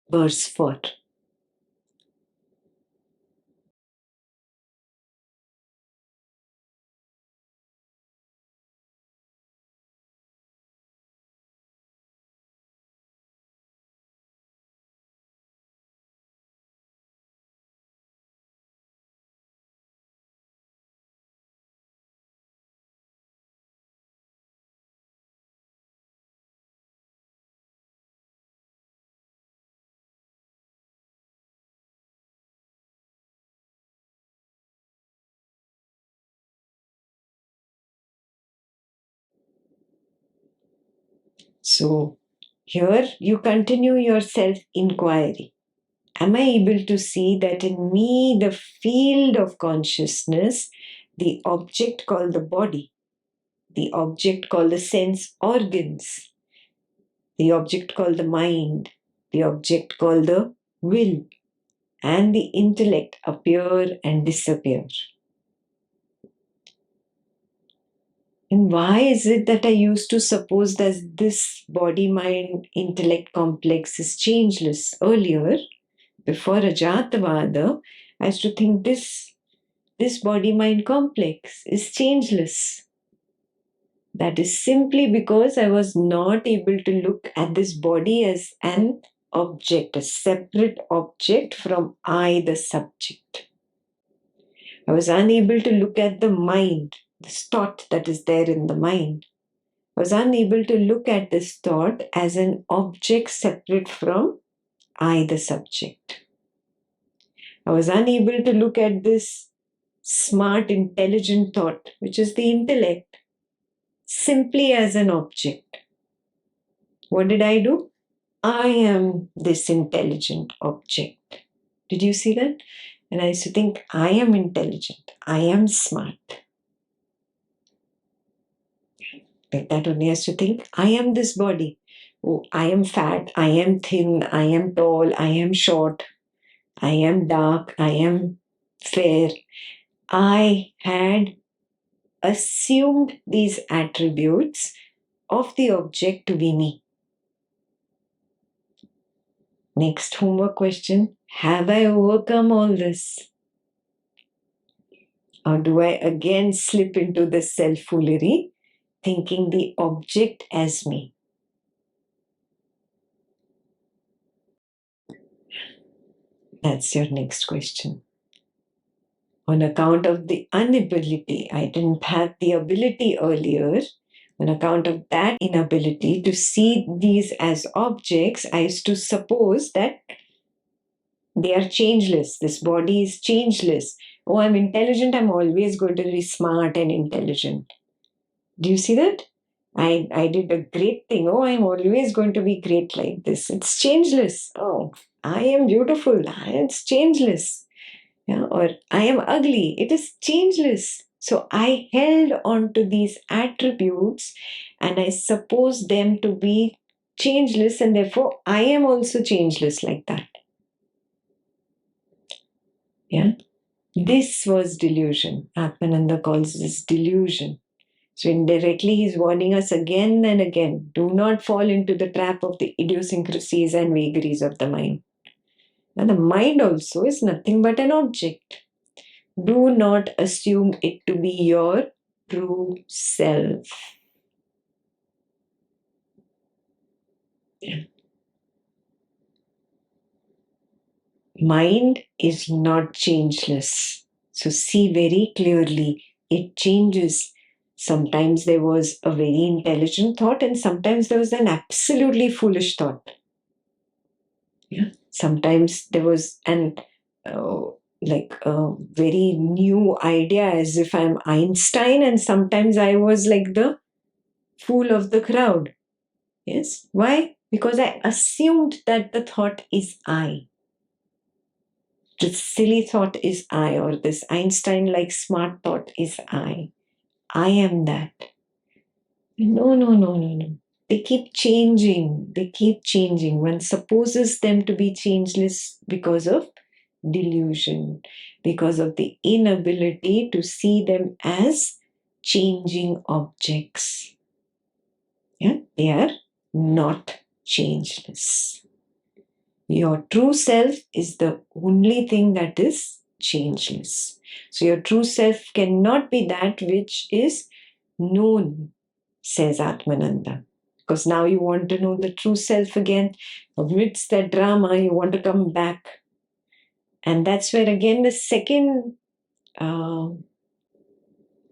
verse 4. So here you continue your self-inquiry. Am I able to see that in me, the field of consciousness, the object called the body, the object called the sense organs, the object called the mind, the object called the will, and the intellect appear and disappear? And why is it that I used to suppose that this body mind intellect complex is changeless earlier? Before Ajatavada, I used to think this body mind complex is changeless. That is simply because I was not able to look at this body as an object, a separate object from I, the subject. I was unable to look at the mind, this thought that is there in the mind. I was unable to look at this thought as an object separate from I, the subject. I was unable to look at this smart, intelligent thought, which is the intellect, simply as an object. What did I do? I am this intelligent object. Did you see that? And I used to think, I am intelligent, I am smart. Like that only. I used to think, I am this body. Oh, I am fat, I am thin, I am tall, I am short, I am dark, I am fair. I had assumed these attributes of the object to be me. Next homework question. Have I overcome all this? Or do I again slip into the self-foolery, thinking the object as me? That's your next question. On account of the inability, I didn't have the ability earlier. On account of that inability to see these as objects, I used to suppose that they are changeless. This body is changeless. Oh, I'm intelligent. I'm always going to be smart and intelligent. Do you see that? I did a great thing. Oh, I'm always going to be great like this. It's changeless. Oh, I am beautiful. It's changeless. Yeah, or I am ugly. It is changeless. So I held on to these attributes and I suppose them to be changeless, and therefore I am also changeless like that. Yeah. This was delusion. Atmananda calls this delusion. So indirectly, he's warning us again and again, do not fall into the trap of the idiosyncrasies and vagaries of the mind. And the mind also is nothing but an object. Do not assume it to be your true self. Mind is not changeless. So see very clearly, it changes. Sometimes there was a very intelligent thought, and sometimes there was an absolutely foolish thought. Yeah. Sometimes there was an like a very new idea, as if I'm Einstein, and sometimes I was like the fool of the crowd. Yes. Why? Because I assumed that the thought is I. This silly thought is I, or this Einstein like smart thought is I. I am that. No, no, no, no, no. They keep changing. They keep changing. One supposes them to be changeless because of delusion, because of the inability to see them as changing objects. Yeah? They are not changeless. Your true self is the only thing that is changeless. So your true self cannot be that which is known, says Atmananda. Because now you want to know the true self again. Amidst that drama, you want to come back. And that's where again the second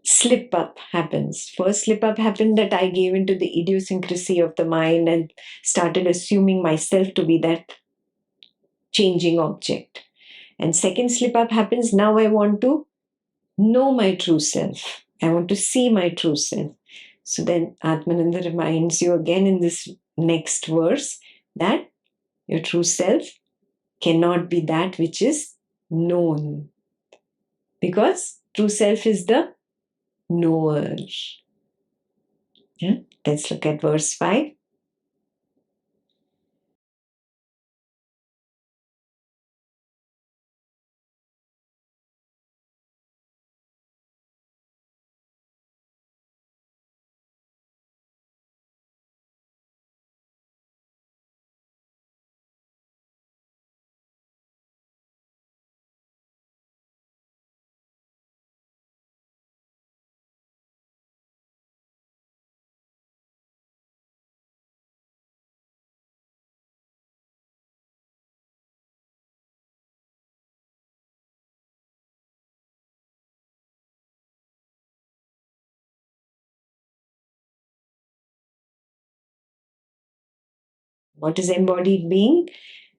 slip up happens. First slip up happened that I gave into the idiosyncrasy of the mind and started assuming myself to be that changing object. And second slip up happens, now I want to know my true self. I want to see my true self. So then Atmananda reminds you again in this next verse that your true self cannot be that which is known. Because true self is the knower. Yeah? Let's look at verse 5. What is embodied being?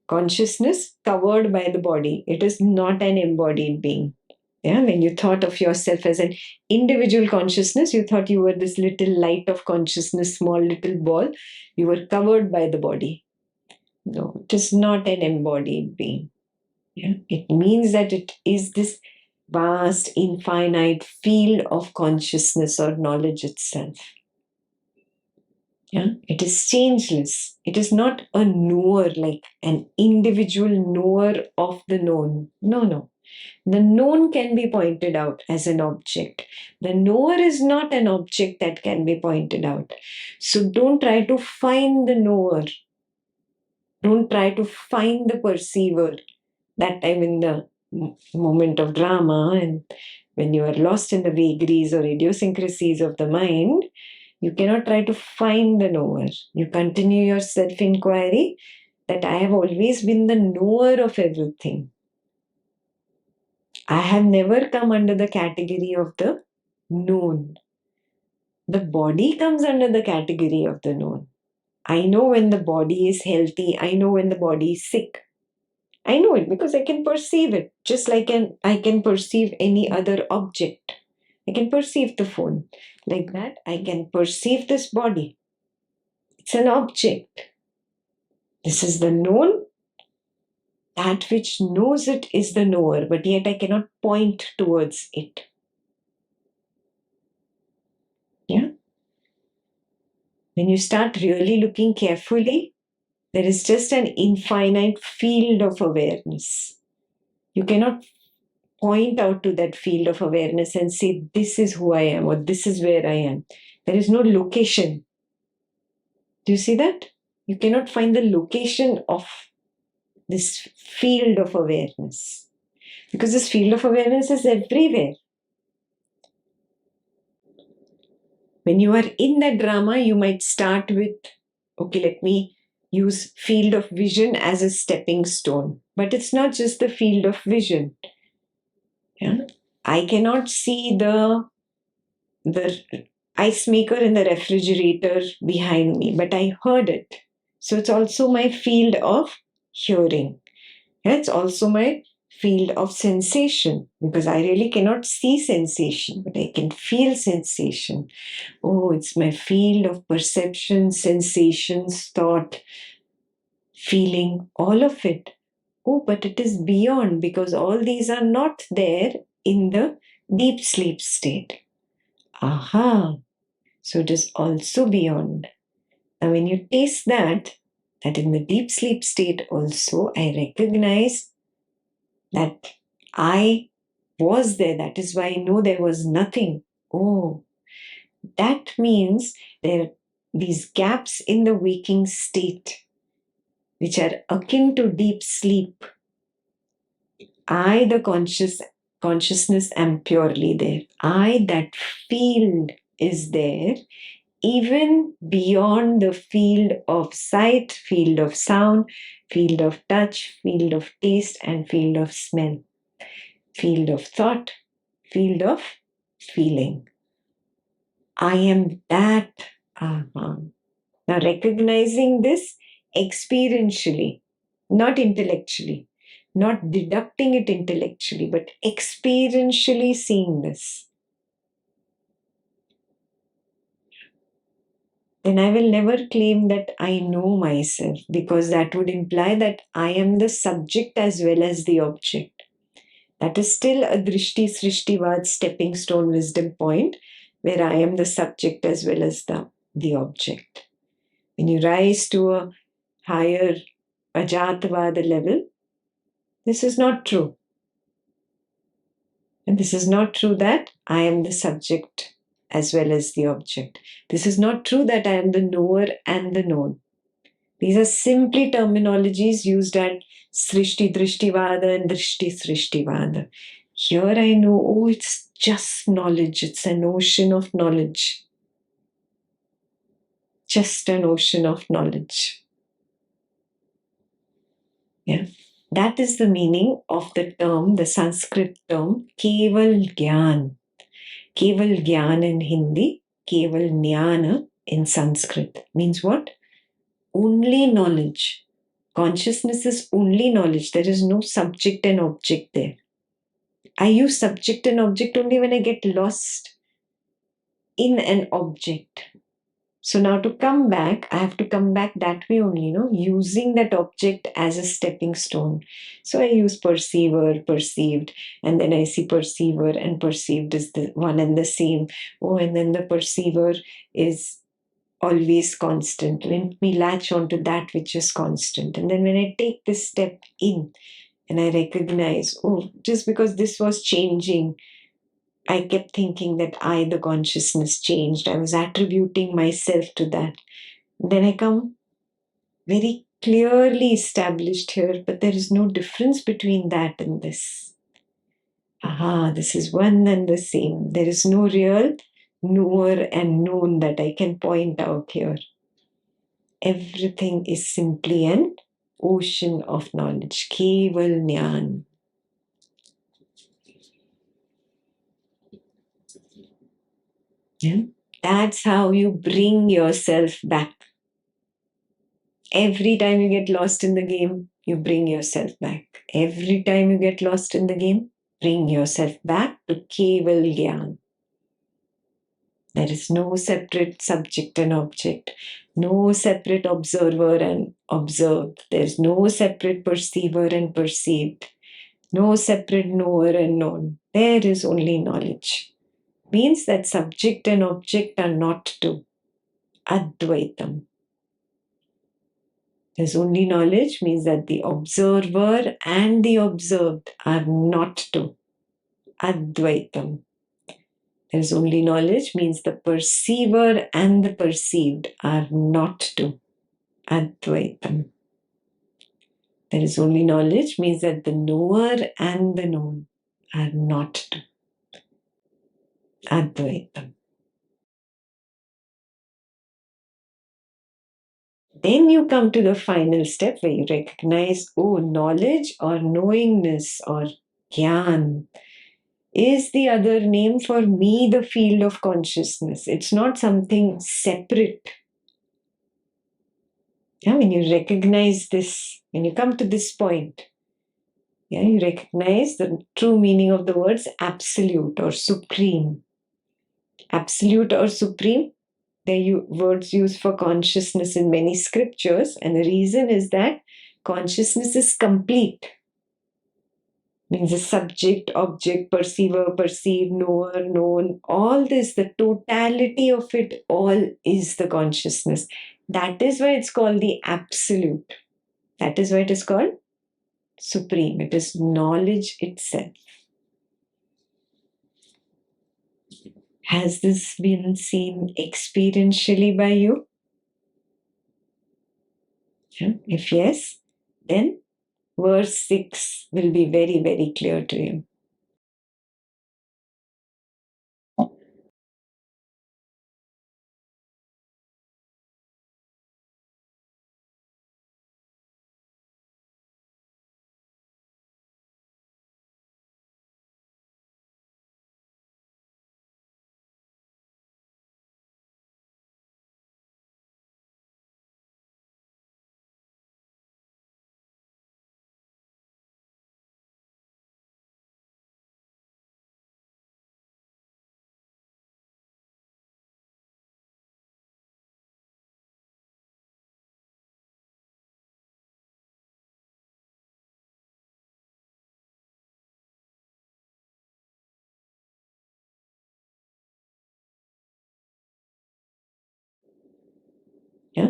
Consciousness covered by the body. It is not an embodied being. Yeah, when you thought of yourself as an individual consciousness, you thought you were this little light of consciousness, small little ball. You were covered by the body. No, it is not an embodied being. Yeah? It means that it is this vast, infinite field of consciousness or knowledge itself. Yeah? It is changeless. It is not a knower, like an individual knower of the known. No, no. The known can be pointed out as an object. The knower is not an object that can be pointed out. So don't try to find the knower. Don't try to find the perceiver. That time in the moment of drama and when you are lost in the vagaries or idiosyncrasies of the mind, you cannot try to find the knower. You continue your self-inquiry that I have always been the knower of everything. I have never come under the category of the known. The body comes under the category of the known. I know when the body is healthy. I know when the body is sick. I know it because I can perceive it, just like I can perceive any other object. I can perceive the phone. Like that, I can perceive this body. It's an object. This is the known. That which knows it is the knower, but yet I cannot point towards it. Yeah? When you start really looking carefully, there is just an infinite field of awareness. You cannot point out to that field of awareness and say, this is who I am or this is where I am. There is no location. Do you see that? You cannot find the location of this field of awareness because this field of awareness is everywhere. When you are in that drama, you might start with, okay, let me use field of vision as a stepping stone. But it's not just the field of vision. Yeah? I cannot see the ice maker in the refrigerator behind me, but I heard it. So it's also my field of hearing. It's also my field of sensation because I really cannot see sensation, but I can feel sensation. Oh, it's my field of perception, sensations, thought, feeling, all of it. Oh, but it is beyond because all these are not there in the deep sleep state. Aha. So it is also beyond. Now, when you taste that in the deep sleep state also, I recognize that I was there. That is why I know there was nothing. Oh, that means there are these gaps in the waking state, which are akin to deep sleep. I, the consciousness, am purely there. I, that field, is there, even beyond the field of sight, field of sound, field of touch, field of taste, and field of smell, field of thought, field of feeling. I am that. Now, recognizing this experientially, not intellectually, not deducting it intellectually, but experientially seeing this, then I will never claim that I know myself, because that would imply that I am the subject as well as the object. That is still a Drishti Srishtivad stepping stone wisdom point, where I am the subject as well as the object. When you rise to a higher Ajatavada level, this is not true. And this is not true that I am the subject as well as the object. This is not true that I am the knower and the known. These are simply terminologies used at Srishti Drishtivada and Drishti Srishtivada. Here I know, oh, it's just knowledge. It's an ocean of knowledge. Just an ocean of knowledge. Yeah. That is the meaning of the term, the Sanskrit term, Keval Gyan. Keval Gyan in Hindi, Keval Jnana in Sanskrit. Means what? Only knowledge. Consciousness is only knowledge. There is no subject and object there. I use subject and object only when I get lost in an object. So now to come back, I have to come back that way only, using that object as a stepping stone. So I use perceiver, perceived, and then I see perceiver and perceived is the one and the same. Oh, and then the perceiver is always constant. Let me latch onto that which is constant. And then when I take this step in and I recognize, oh, just because this was changing, I kept thinking that I, the consciousness, changed. I was attributing myself to that. Then I come very clearly established here, but there is no difference between that and this. Aha, this is one and the same. There is no real knower and known that I can point out here. Everything is simply an ocean of knowledge. Keval Jnana. Yeah? That's how you bring yourself back. Every time you get lost in the game, you bring yourself back. Every time you get lost in the game, bring yourself back to Keval Gyan. There is no separate subject and object, no separate observer and observed. There's no separate perceiver and perceived, no separate knower and known. There is only knowledge. Means that subject and object are not two. Advaitam. There's only knowledge means that the observer and the observed are not two. Advaitam. There's only knowledge means the perceiver and the perceived are not two. Advaitam. There is only knowledge means that the knower and the known are not two. Advaitam. Then you come to the final step where you recognize, oh, knowledge or knowingness or jnana is the other name for me, the field of consciousness. It's not something separate. Yeah, when you recognize this, when you come to this point, yeah, you recognize the true meaning of the words absolute or supreme. Absolute or supreme, they're words used for consciousness in many scriptures, and the reason is that consciousness is complete. Means the subject, object, perceiver, perceived, knower, known, all this, the totality of it all is the consciousness. That is why it's called the absolute. That is why it is called supreme. It is knowledge itself. Has this been seen experientially by you? If yes, then verse 6 will be very, very clear to you.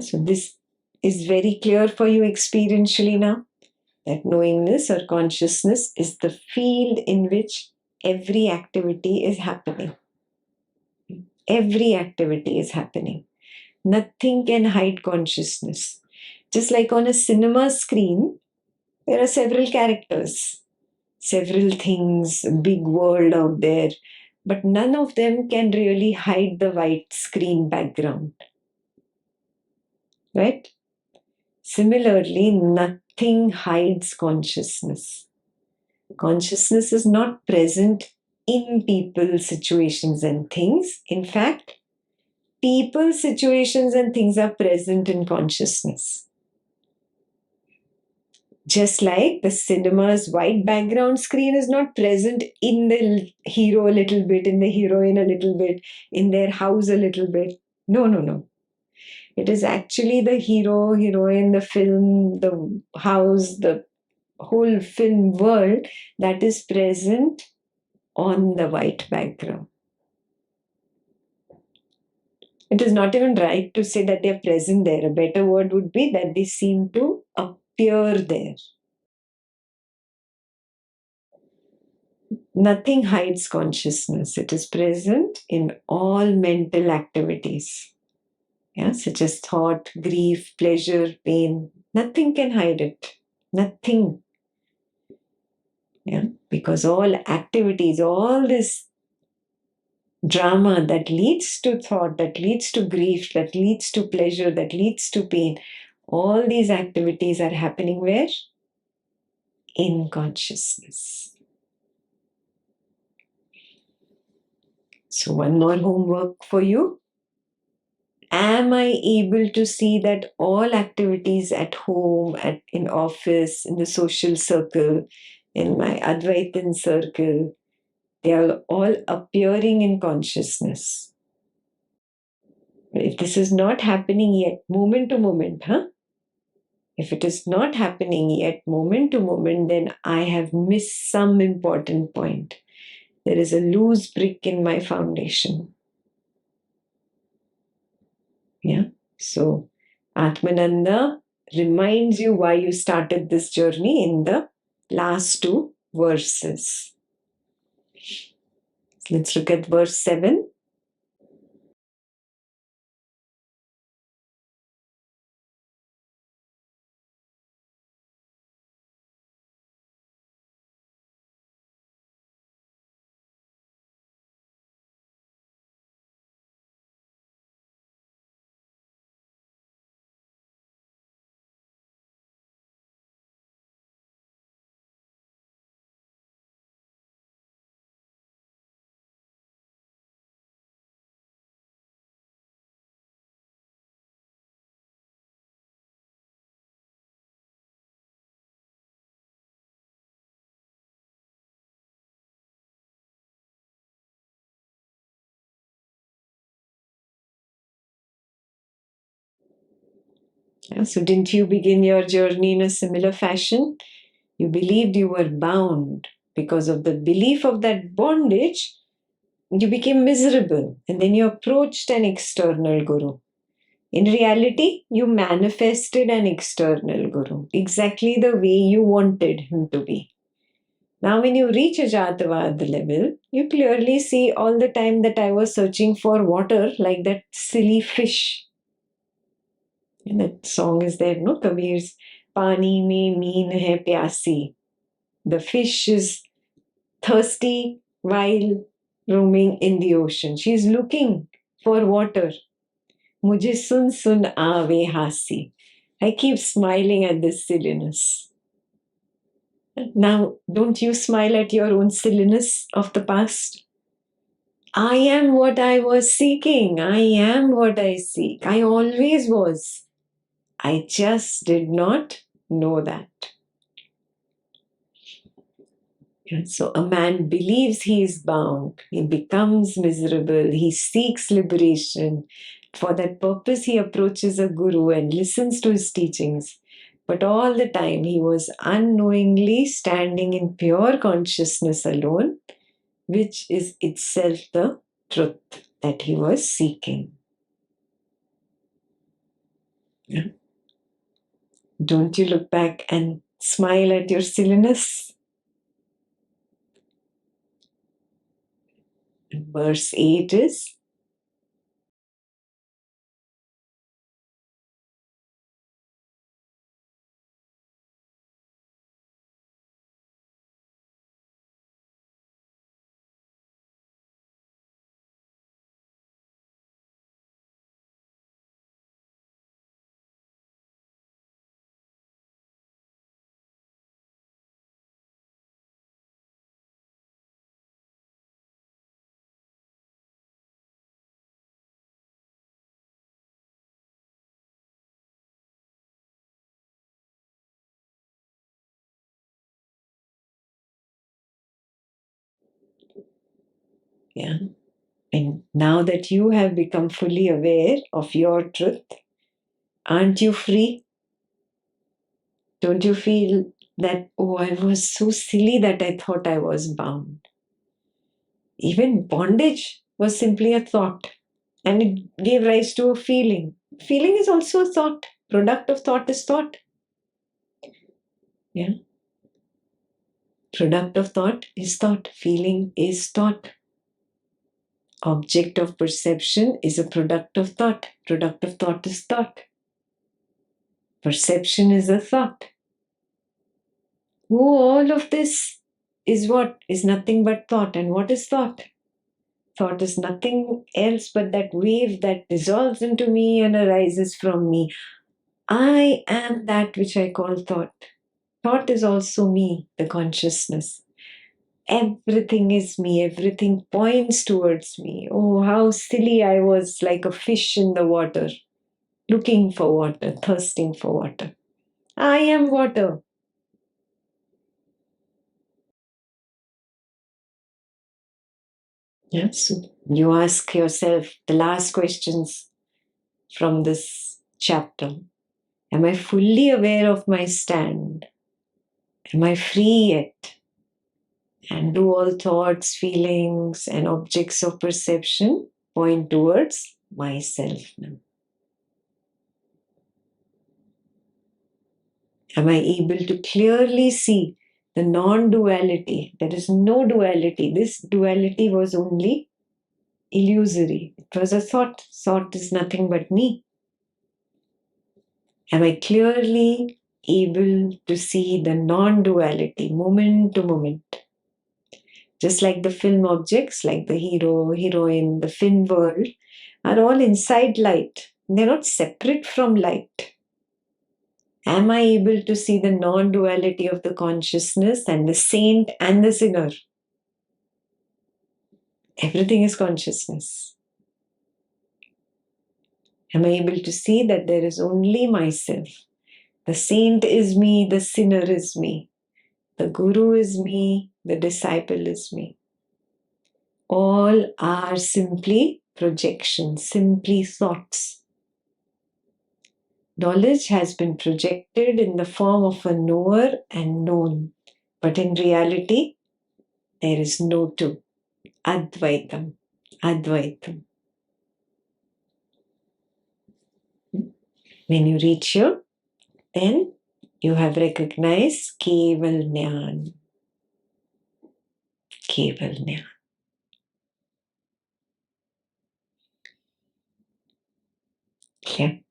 So this is very clear for you experientially now, that knowingness or consciousness is the field in which every activity is happening. Every activity is happening. Nothing can hide consciousness. Just like on a cinema screen, there are several characters, several things, a big world out there, but none of them can really hide the white screen background. Right? Similarly, nothing hides consciousness. Consciousness is not present in people, situations, and things. In fact, people, situations, and things are present in consciousness. Just like the cinema's white background screen is not present in the hero a little bit, in the heroine a little bit, in their house a little bit. No, no, no. It is actually the hero, heroine, the film, the house, the whole film world that is present on the white background. It is not even right to say that they are present there. A better word would be that they seem to appear there. Nothing hides consciousness. It is present in all mental activities, such as thought, grief, pleasure, pain. Nothing can hide it. Nothing. Because all activities, all this drama that leads to thought, that leads to grief, that leads to pleasure, that leads to pain, all these activities are happening where? In consciousness. So, one more homework for you. Am I able to see that all activities at home, in office, in the social circle, in my Advaitin circle, they are all appearing in consciousness? If this is not happening yet, moment to moment, if it is not happening yet, moment to moment, then I have missed some important point. There is a loose brick in my foundation. So, Atmananda reminds you why you started this journey in the last two verses. Let's look at verse 7. So, didn't you begin your journey in a similar fashion? You believed you were bound. Because of the belief of that bondage, you became miserable. And then you approached an external guru. In reality, you manifested an external guru, exactly the way you wanted him to be. Now, when you reach Ajatavad level, you clearly see all the time that I was searching for water like that silly fish. And that song is there, no? Kabir's Pani mein meen hai pyasi. The fish is thirsty while roaming in the ocean. She is looking for water. Mujhe sun sun aave hasi. I keep smiling at this silliness. Now, don't you smile at your own silliness of the past? I am what I was seeking. I am what I seek. I always was. I just did not know that. And so a man believes he is bound, he becomes miserable, he seeks liberation. For that purpose, he approaches a guru and listens to his teachings. But all the time, he was unknowingly standing in pure consciousness alone, which is itself the truth that he was seeking. Yeah. Don't you look back and smile at your silliness? Verse 8 is, yeah. And now that you have become fully aware of your truth, aren't you free? Don't you feel that, oh, I was so silly that I thought I was bound? Even bondage was simply a thought and it gave rise to a feeling. Feeling is also a thought. Product of thought is thought. Yeah. Product of thought is thought. Feeling is thought. Object of perception is a product of thought. Product of thought is thought. Perception is a thought. Oh, all of this is what? Is nothing but thought. And what is thought? Thought is nothing else but that wave that dissolves into me and arises from me. I am that which I call thought. Thought is also me, the consciousness. Everything is me, everything points towards me. Oh, how silly I was, like a fish in the water, looking for water, thirsting for water. I am water. Yeah, so you ask yourself the last questions from this chapter. Am I fully aware of my stand? Am I free yet? And do all thoughts, feelings, and objects of perception point towards myself now? Am I able to clearly see the non duality? There is no duality. This duality was only illusory. It was a thought. Thought is nothing but me. Am I clearly able to see the non duality, moment to moment? Just like the film objects, like the hero, heroine, the film world, are all inside light. They're not separate from light. Am I able to see the non duality of the consciousness and the saint and the sinner? Everything is consciousness. Am I able to see that there is only myself? The saint is me, the sinner is me, the guru is me, the disciple is me. All are simply projections, simply thoughts. Knowledge has been projected in the form of a knower and known, but in reality, there is no two. Advaitam. Advaitam. When you reach here, then you have recognized Keval Jnana. Keval Jnana. Okay.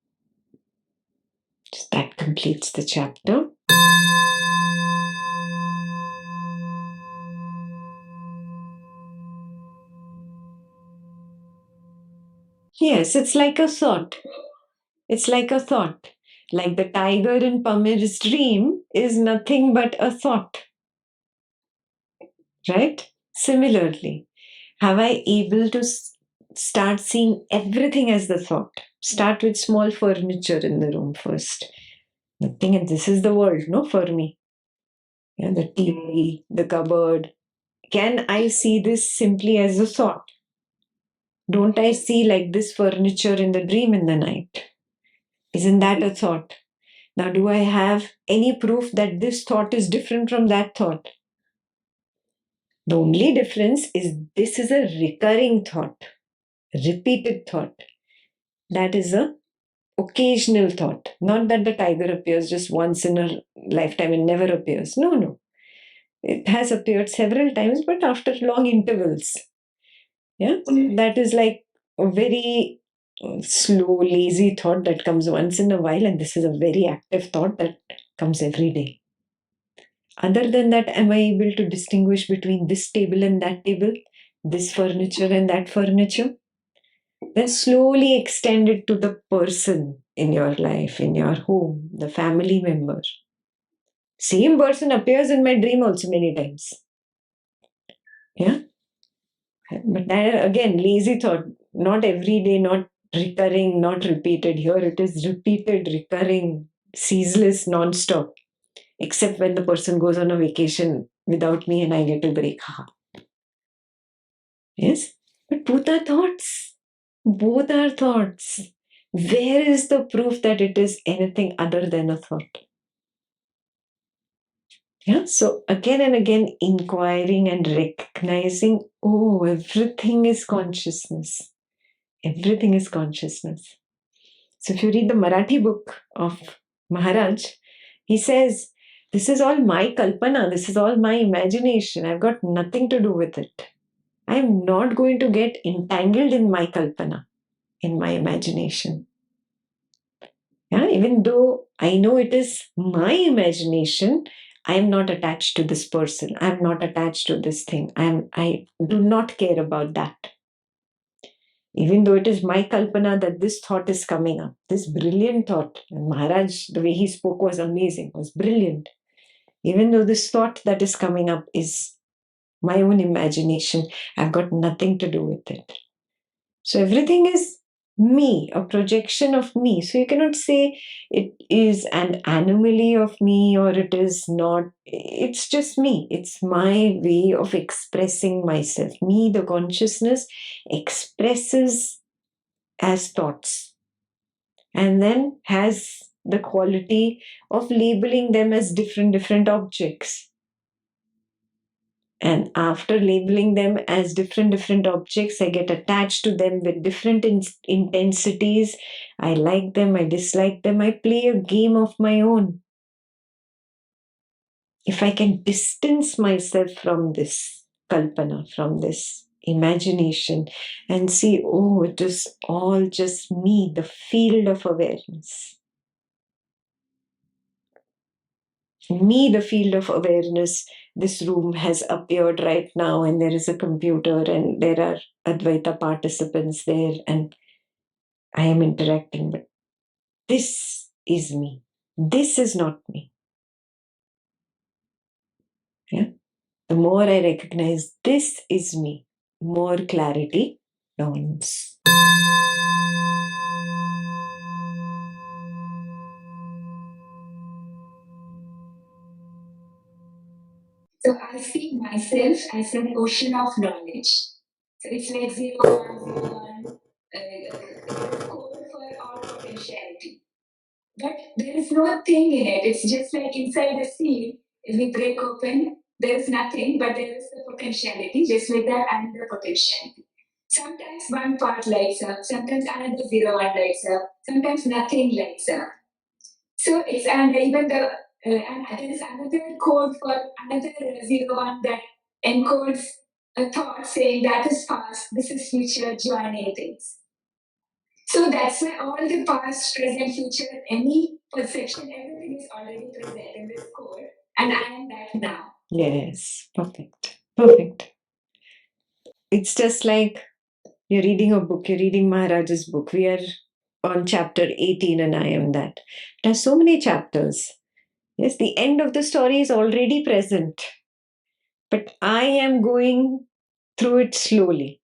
completes the chapter. Yes, it's like a thought. It's like a thought. Like the tiger in Pamir's dream is nothing but a thought, right? Similarly, have I able to start seeing everything as the thought? Start with small furniture in the room first. Nothing, and this is the world, no, for me. Yeah, the TV, the cupboard. Can I see this simply as a thought? Don't I see like this furniture in the dream in the night? Isn't that a thought? Now, do I have any proof that this thought is different from that thought? The only difference is this is a recurring thought, repeated thought. That is a occasional thought. Not that the tiger appears just once in a lifetime and never appears. No, no. It has appeared several times, but after long intervals. Yeah, that is like a very slow, lazy thought that comes once in a while, and this is a very active thought that comes every day. Other than that, am I able to distinguish between this table and that table, this furniture and that furniture? Then slowly extend it to the person in your life, in your home, the family member. Same person appears in my dream also many times. Yeah. But that, again, lazy thought, not every day, not recurring, not repeated. Here it is repeated, recurring, ceaseless, non-stop. Except when the person goes on a vacation without me and I get a break. Yes? But both are thoughts. Both are thoughts. Where is the proof that it is anything other than a thought? Yeah. So again and again, inquiring and recognizing, oh, everything is consciousness. Everything is consciousness. So if you read the Marathi book of Maharaj, he says, this is all my kalpana, this is all my imagination. I've got nothing to do with it. I'm not going to get entangled in my kalpana, in my imagination. Yeah, even though I know it is my imagination, I am not attached to this person. I am not attached to this thing. I do not care about that. Even though it is my kalpana that this thought is coming up, this brilliant thought. And Maharaj, the way he spoke was amazing, was brilliant. Even though this thought that is coming up is my own imagination, I've got nothing to do with it. So everything is me, a projection of me. So you cannot say it is an anomaly of me or it is not. It's just me. It's my way of expressing myself. Me, the consciousness, expresses as thoughts and then has the quality of labeling them as different objects. And after labeling them as different objects, I get attached to them with different intensities. I like them, I dislike them, I play a game of my own. If I can distance myself from this kalpana, from this imagination, and see, oh, it is all just me, the field of awareness. Me, the field of awareness, this room has appeared right now, and there is a computer, and there are Advaita participants there, and I am interacting. But this is me. This is not me. Yeah? The more I recognize this is me, more clarity dawns. So I see myself as an ocean of knowledge. So it's like 0, 1, 0, 1, code for all potentiality. But there is no thing in it. It's just like inside a seed. If we break open, there is nothing, but there is the potentiality, just like that, and the potentiality. Sometimes one part lights up, sometimes another 0, 1 lights up, sometimes nothing lights up. So it's and even the and there is another code for another 0, 1 that encodes a thought saying that is past, this is future, join things. So that's why all the past, present, future, any perception, everything is already present in this code. And I am that now. Yes, perfect. Perfect. It's just like you're reading a book, you're reading Maharaj's book. We are on chapter 18, and I am that. There's so many chapters. Yes, the end of the story is already present, but I am going through it slowly.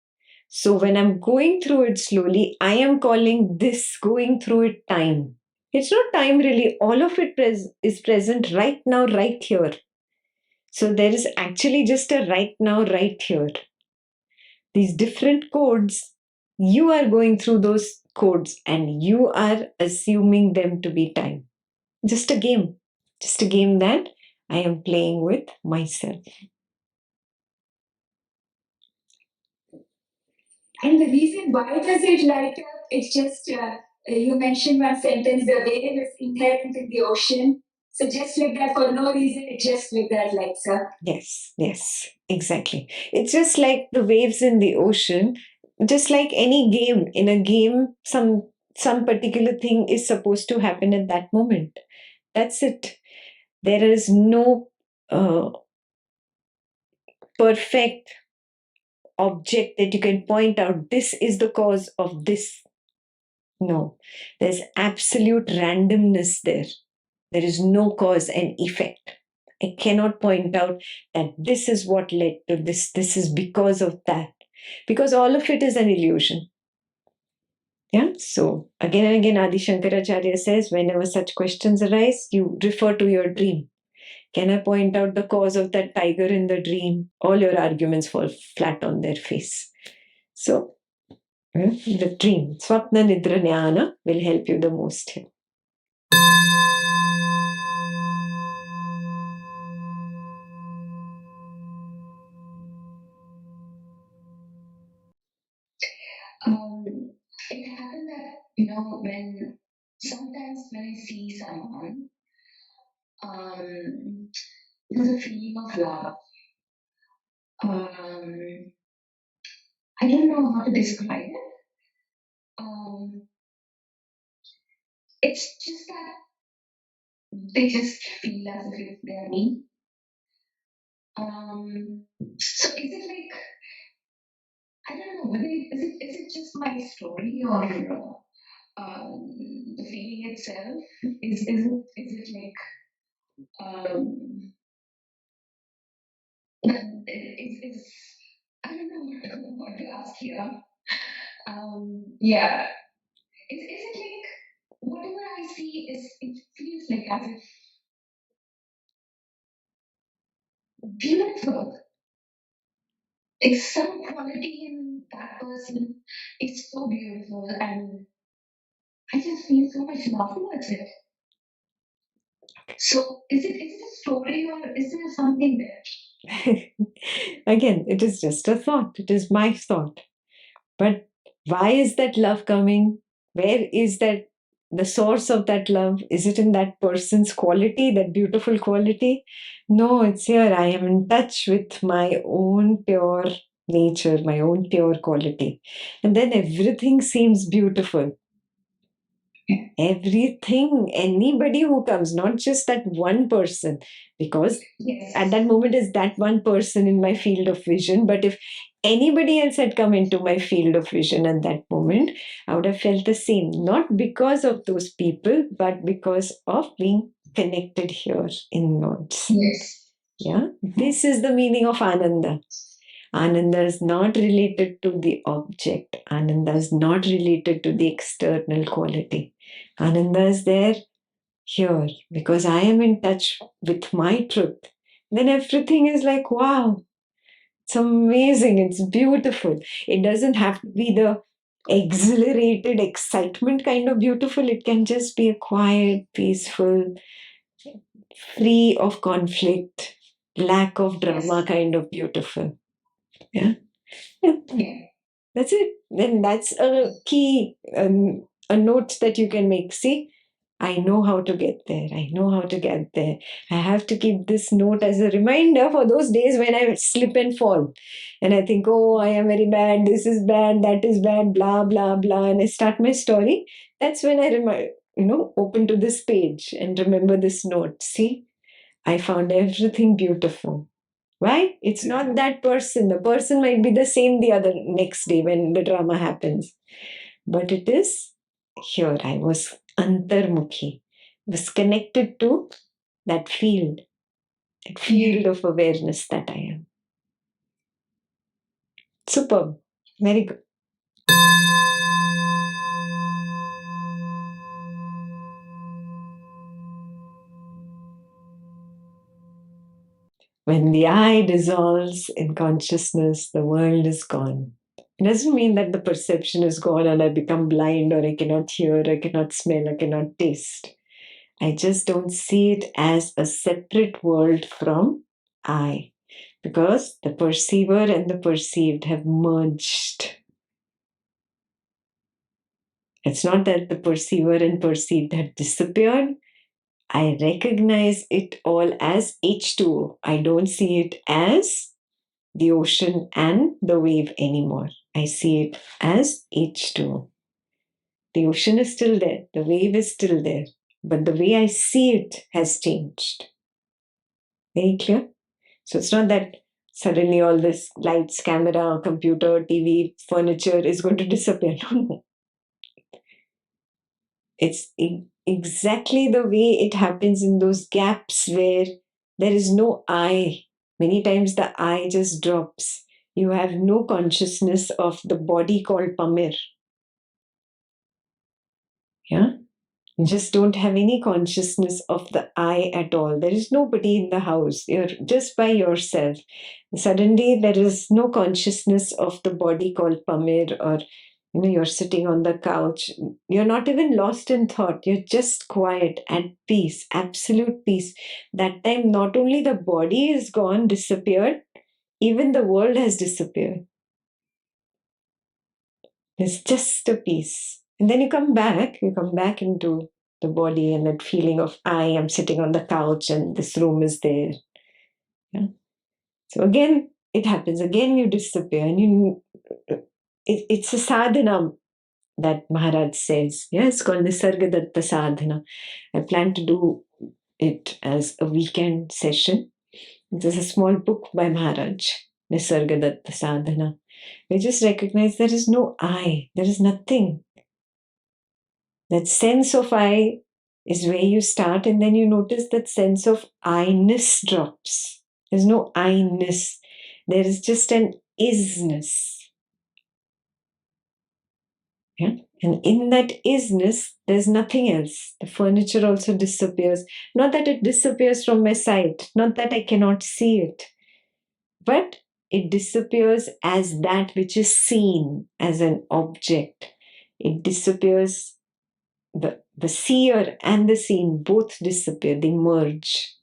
So when I'm going through it slowly, I am calling this going through it time. It's not time really. All of it is present right now, right here. So there is actually just a right now, right here. These different codes, you are going through those codes and you are assuming them to be time. Just a game. Just a game that I am playing with myself. And the reason why does it light up? It's just you mentioned one sentence: the wave is inherent in the ocean. So just like that, for no reason, it just like that lights up. Yes, yes, exactly. It's just like the waves in the ocean. Just like any game, in a game, some particular thing is supposed to happen at that moment. That's it. There is no perfect object that you can point out. This is the cause of this. No, there's absolute randomness there. There is no cause and effect. I cannot point out that this is what led to this is because of that. Because all of it is an illusion. Yeah. So again and again, Adi Shankaracharya says, whenever such questions arise, you refer to your dream. Can I point out the cause of that tiger in the dream? All your arguments fall flat on their face. So the dream, Swapna Nidra Jnana, will help you the most here. It happened that, when sometimes when I see someone, there's a feeling of love. Um, I don't know how to describe it. It's just that they just feel as if they're me. So is it like, I don't know, is it just my story or the feeling itself? Is it like is I don't know what to ask here. Yeah, is it like whatever I see is it feels like as if beautiful. There's some quality in that person. It's so beautiful, and I just feel so much love towards it. So is it a story or is there something there? Again, it is just a thought. It is my thought. But why is that love coming? Where is that the source of that love? Is it in that person's quality, that beautiful quality? No, it's here. I am in touch with my own pure nature, my own pure quality. And then everything seems beautiful. Everything, anybody who comes, not just that one person, because at that moment is that one person in my field of vision. But if anybody else had come into my field of vision at that moment, I would have felt the same, not because of those people, but because of being connected here in nodes. Yes. Yeah, this is the meaning of Ananda. Ananda is not related to the object. Ananda is not related to the external quality. Ananda is there here because I am in touch with my truth. Then everything is like, wow, it's amazing, it's beautiful. It doesn't have to be the exhilarated excitement kind of beautiful. It can just be a quiet, peaceful, free of conflict, lack of drama kind of beautiful. Yeah. Yeah. That's it. Then that's a key, a note that you can make. See, I know how to get there. I know how to get there. I have to keep this note as a reminder for those days when I slip and fall. And I think, oh, I am very bad. This is bad. That is bad. Blah, blah, blah. And I start my story. That's when I open to this page and remember this note. See, I found everything beautiful. Why? It's not that person. The person might be the same the other next day when the drama happens. But it is here. I was antarmukhi, was connected to that field of awareness that I am. Superb. Very good. When the I dissolves in consciousness, the world is gone. It doesn't mean that the perception is gone and I become blind or I cannot hear, I cannot smell, I cannot taste. I just don't see it as a separate world from I, because the perceiver and the perceived have merged. It's not that the perceiver and perceived have disappeared. I recognize it all as H2O. I don't see it as the ocean and the wave anymore. I see it as H2O. The ocean is still there, the wave is still there, but the way I see it has changed. Very clear? So it's not that suddenly all this lights, camera, computer, TV, furniture is going to disappear. No. It's exactly the way it happens in those gaps where there is no I. Many times the I just drops. You have no consciousness of the body called Pamir. Yeah? You just don't have any consciousness of the I at all. There is nobody in the house. You're just by yourself. Suddenly, there is no consciousness of the body called Pamir, or you're sitting on the couch. You're not even lost in thought. You're just quiet, at peace, absolute peace. That time, not only the body is gone, disappeared, even the world has disappeared. There's just a peace. And then you come back into the body and that feeling of I am sitting on the couch and this room is there. Yeah? So again, it happens. Again, you disappear. And it's a sadhana that Maharaj says. Yeah, it's called Nisargadatta sadhana. I plan to do it as a weekend session. There's a small book by Maharaj, Nisargadatta sadhana. We just recognize there is no I, there is nothing. That sense of I is where you start, and then you notice that sense of I-ness drops. There's no I-ness. There is just an isness. Yeah? And in that isness, there's nothing else. The furniture also disappears. Not that it disappears from my sight, not that I cannot see it, but it disappears as that which is seen as an object. It disappears. The seer and the seen both disappear, they merge.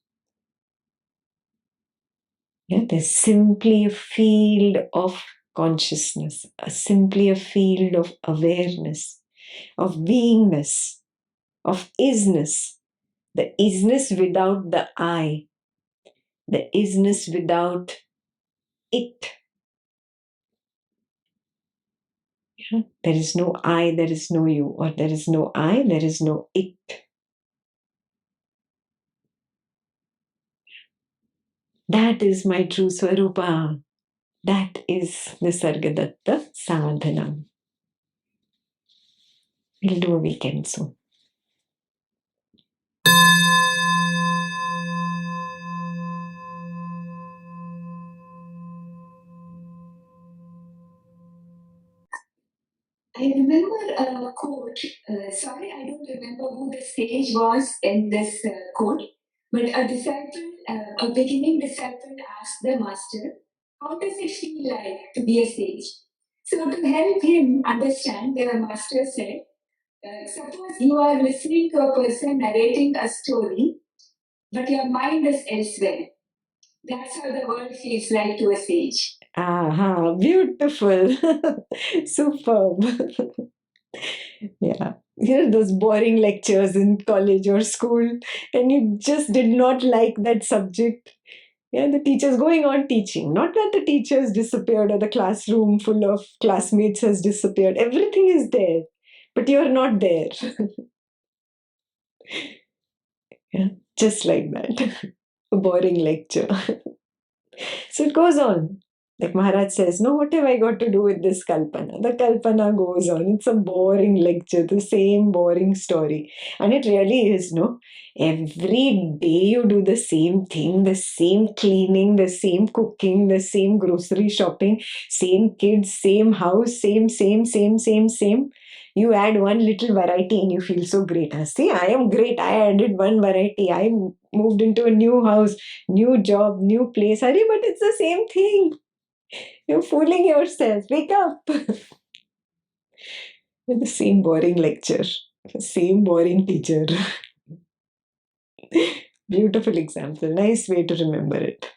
Yeah, there's simply a field of consciousness, simply a field of awareness, of beingness, of isness. The isness without the I, the isness without it. Yeah? There is no I, there is no you, or there is no I, there is no it. That is my true Swarupa. That is Nisargadatta sadhana. We'll do a weekend soon. I remember a quote. Sorry, I don't remember who the sage was in this quote, but a disciple, a beginning disciple asked the master, "How does it feel like to be a sage?" So, to help him understand, the master said, suppose you are listening to a person narrating a story, but your mind is elsewhere. That's how the world feels like to a sage. Aha, beautiful. Superb. Yeah. those boring lectures in college or school, and you just did not like that subject. Yeah, the teacher's going on teaching. Not that the teacher has disappeared or the classroom full of classmates has disappeared. Everything is there, but you're not there. Yeah, just like that. A boring lecture. So it goes on. Like Maharaj says, no, what have I got to do with this Kalpana? The Kalpana goes on. It's a boring lecture, the same boring story. And it really is, no? Every day you do the same thing, the same cleaning, the same cooking, the same grocery shopping, same kids, same house, same. You add one little variety and you feel so great. See, I am great. I added one variety. I moved into a new house, new job, new place. Hurry, but it's the same thing. You're fooling yourself. Wake up. The same boring lecture, the same boring teacher. Beautiful example. Nice way to remember it.